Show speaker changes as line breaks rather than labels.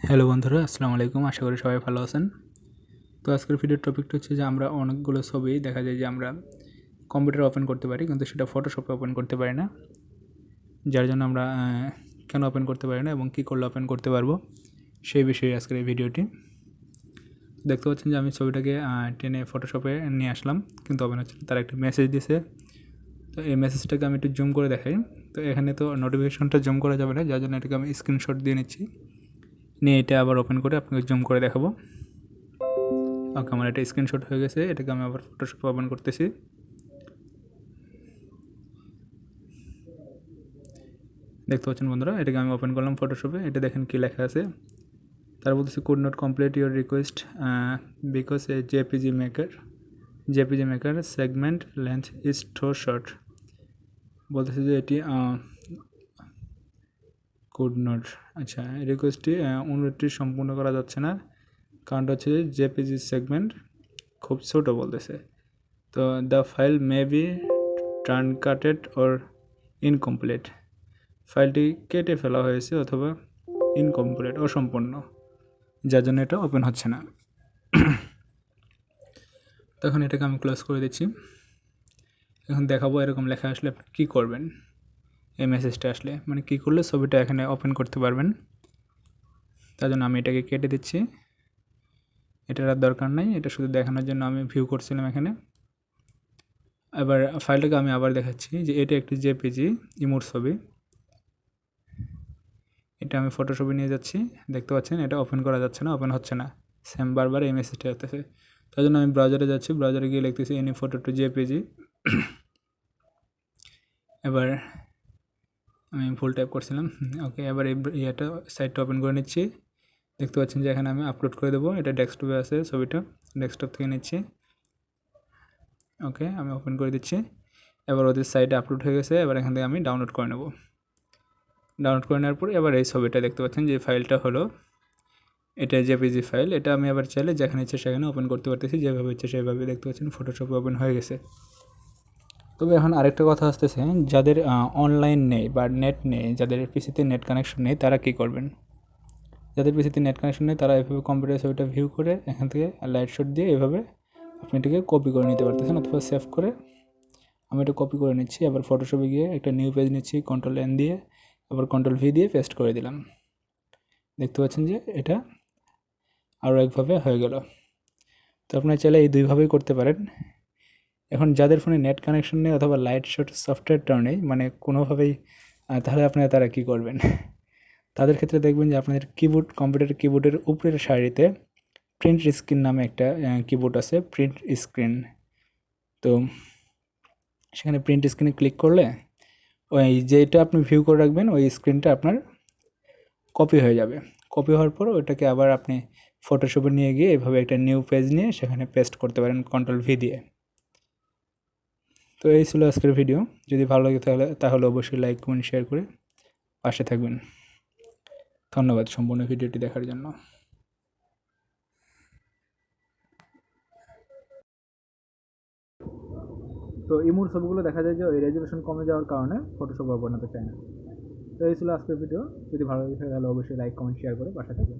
Hello বন্ধুরা, আসসালামু আলাইকুম। আশা করি সবাই ভালো আছেন। তো আজকের ভিডিওর টপিকটা হচ্ছে যে আমরা অনেকগুলো ছবি দেখা যায় যে আমরা কম্পিউটারে ওপেন করতে পারি, কিন্তু সেটা ফটোশপে ওপেন করতে পারি না। যার জন্য আমরা কেন ওপেন করতে পারি না এবং কী করলে ওপেন করতে পারবো সেই বিষয়ে আজকের এই ভিডিওটি। দেখতে পাচ্ছেন যে আমি ছবিটাকে টেনে ফটোশপে নিয়ে আসলাম, কিন্তু ওপেন হচ্ছে না। তার একটা মেসেজ দিছে, তো এই মেসেজটাকে আমি একটু জুম করে দেখাই। তো এখানে তো নোটিফিকেশনটা জুম করা যাবে না, যার জন্য এটাকে আমি স্ক্রিনশট দিয়ে নিচ্ছি, নিয়ে এটা আবার ওপেন করে আপনাকে জুম করে দেখাবো। ওকে, আমার এটা স্ক্রিনশট হয়ে গেছে। এটাকে আমি আবার ফটোশপে ওপেন করতেছি। দেখতে পাচ্ছেন বন্ধুরা, এটাকে আমি ওপেন করলাম ফটোশপে। এটা দেখেন কী লেখা আছে। তার বলতেছে could not complete your request because a JPG maker segment length is too short. বলতেছে যে এটি কুড নট, আচ্ছা, রিকোয়েস্টটি অনুরোধটি সম্পূর্ণ করা যাচ্ছে না, কারণটা হচ্ছে যে জেপিজি সেগমেন্ট খুব ছোটো বলতেছে। তো the file may be truncated or incomplete, ফাইলটি কেটে ফেলা হয়েছে অথবা ইনকমপ্লিট, অসম্পূর্ণ, যার জন্য এটা ওপেন হচ্ছে না। তখন এটাকে আমি ক্লোজ করে দিচ্ছি। এখন দেখাবো এরকম লেখা আসলে আপনি কী করবেন। এই মেসেজটা আসলে মানে কী করলে ছবিটা এখানে ওপেন করতে পারবেন, তার জন্য আমি এটাকে কেটে দিচ্ছি। এটার আর দরকার নাই, এটা শুধু দেখানোর জন্য আমি ভিউ করছিলাম এখানে। এবার ফাইলটাকে আমি আবার দেখাচ্ছি যে এটা একটি জেপিজি ইমোর ছবি। এটা আমি ফটোশপে নিয়ে যাচ্ছি, দেখতে পাচ্ছেন এটা ওপেন করা যাচ্ছে না, ওপেন হচ্ছে না, সেম বারবার এই মেসেজটা হতেছে। তার জন্য আমি ব্রাউজারে যাচ্ছি, ব্রাউজারে গিয়ে লিখতেছি এনি ফটো টু জেপিজি। এবার আমি ফুল টাইপ করছিলাম, ওকে। এবার এই ইয়েটা সাইটটা ওপেন করে নিচ্ছি। দেখতে পাচ্ছেন যে এখানে আমি আপলোড করে দেবো। এটা ডেস্কটপে আছে, ছবিটা ডেস্কটপ থেকে নিচ্ছি। ওকে, আমি ওপেন করে দিচ্ছি। এবার ওদের সাইটে আপলোড হয়ে গেছে। এবার এখান থেকে আমি ডাউনলোড করে নেব। ডাউনলোড করে নেওয়ার পরে এবার এই ছবিটা দেখতে পাচ্ছেন যে ফাইলটা হলো এটা জেপিজি ফাইল। এটা আমি আবার চাইলে যেখানে ইচ্ছে সেখানে ওপেন করতে পারতেছি, যেভাবে ইচ্ছে সেভাবে। দেখতে পাচ্ছেন ফটোশপে ওপেন হয়ে গেছে। তবে এখন আরেকটা কথা আসতেছে, যাদের অনলাইন নেই বা নেট নেই, যাদের পিসিতে নেট কানেকশন নেই, তারা কী করবেন। যাদের পিসিতে নেট কানেকশন নেই তারা এভাবে কম্পিউটার ছবিটা ভিউ করে এখান থেকে লাইট শট দিয়ে এভাবে আপনি এটাকে কপি করে নিতে পারতেছেন, অথবা সেভ করে। আমি এটা কপি করে নিচ্ছি। আবার ফটোশপে গিয়ে একটা নিউ পেজ নিচ্ছি, Ctrl+N দিয়ে, আবার Ctrl+V দিয়ে পেস্ট করে দিলাম। দেখতে পাচ্ছেন যে এটা আরও একভাবে হয়ে গেল। তো আপনারা চাইলে এই দুইভাবেই করতে পারেন। এখন যাদের ফোনে নেট কানেকশন নেই অথবা লাইট শট সফটওয়্যারটাও নেই, মানে কোনোভাবেই, তাহলে আপনারা তারা কী করবেন। তাদের ক্ষেত্রে দেখবেন যে আপনাদের কম্পিউটারের কিবোর্ডের উপরের সারিতে প্রিন্ট স্ক্রিন নামে একটা কিবোর্ড আছে, প্রিন্ট স্ক্রিন। তো সেখানে প্রিন্ট স্ক্রিনে ক্লিক করলে ওই যেটা আপনি ভিউ করে রাখবেন ওই স্ক্রিনটা আপনার কপি হয়ে যাবে। কপি হওয়ার পর ওইটাকে আবার আপনি ফটোশপে নিয়ে গিয়ে এভাবে একটা নিউ পেজ নিয়ে সেখানে পেস্ট করতে পারেন Ctrl+V দিয়ে। তো এই ছিল আজকের ভিডিও। যদি ভালো লাগে তাহলে অবশ্যই লাইক কমেন্ট শেয়ার করে পাশে থাকবেন। ধন্যবাদ সম্পূর্ণ ভিডিওটি দেখার জন্য। তো ইমোর ছবিগুলো দেখা যায় যে ওই রেজলিউশন কমে যাওয়ার কারণে ফটোশপ ব্যবহার করতে চায় না। তো এই ছিল আজকের ভিডিও। যদি ভালো লাগে তাহলে অবশ্যই লাইক কমেন্ট শেয়ার করে পাশে থাকবেন।